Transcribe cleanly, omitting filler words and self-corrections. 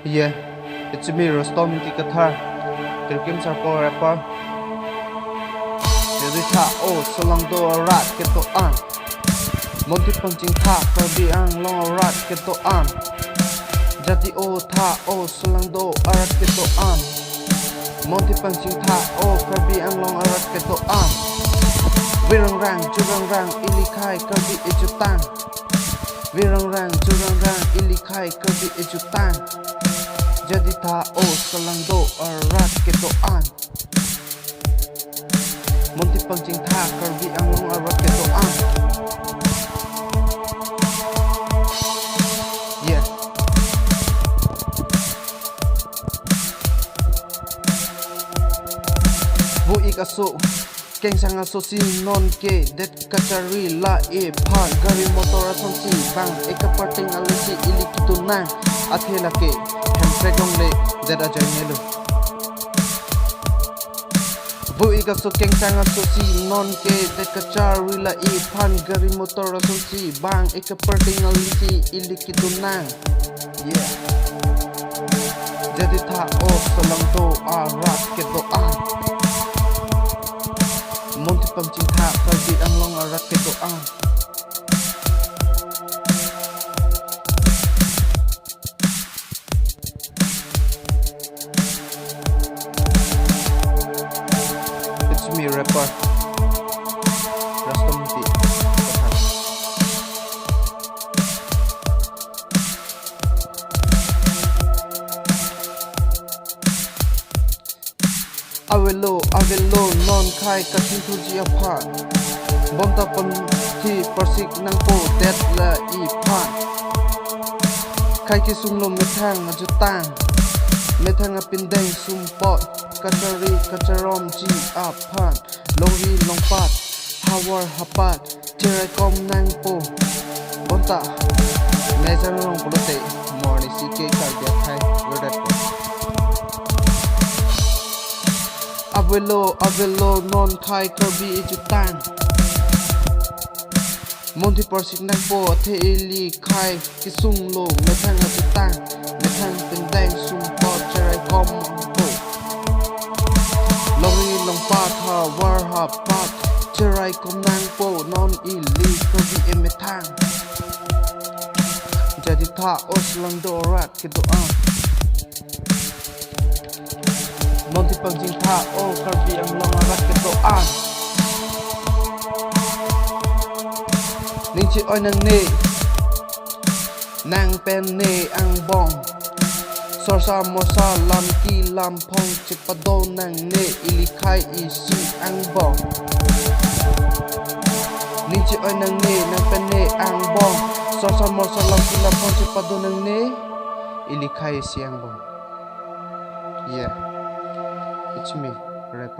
Yeah, it's me, Rostom ki kathar. Kirkim sarko rapper. Jadi tha Solangdo rat keto an. Monti pancing tha Karbi ang long rat keto an. Jadi tha Solangdo rat keto an. Monti pancing tha Karbi ang long rat keto an. Wirang rang jurang rang ilikai Karbi ejutan. Wirang rang jurang rang ilikai Karbi ejutan. Jadi tha Solangdo rat keto an. Monti pancing tha Karbi ang long rat keto an. Yeah. Bu ikaso keng sanga sosi non ke det kachari la pan gari motor ason si bang eka parting alisi ili kitunang athela ke hamren le det ajay nelo. Bu ikaso keng sanga sosi non ke det kachari la pan gari motor ason si bang eka parting alisi ili kitunang. Yeah. Jadi tha Solangdo rat keto an. Monti pancing tha Karbi ang long rat keto an. It's me, rapper Rostom ki kathar. Avelo non khai kasin thuji aphan. Bonta pon thi persik nang po det la I phan. Khai ki sumlo methang ajutang. Methang apindeng sumpot. Kachari kacharom ji aphan. Longi longpat. Hawar hapat. Tirai kom nang po. Bonta. Mezang rong polote. Morni sike kardia khai. Rodat po. Avelo non khai Karbi ejutan. Monti persik nang po the ili khai kisung lo methang ajutan. Methang pendeng sumpot cerai kom po. Longi longpat hawar hapat. Cerai kom nang po non ili Karbi emethang. Jadi tha Solangdo rat keto an. Monti pancing tha Karbi ang long rat keto an. Ning chi oi nang ne nang pen ne ang bong. Sorsa mosa lam ki lam phong chipado nang ne ilikai isi ang bong. Ning chi oi nang ne nang pen ne ang bong. Sorsa mosa lam ki lam phong chipado nang ne ilikai isi ang bong. Yeah. It's me, rapper.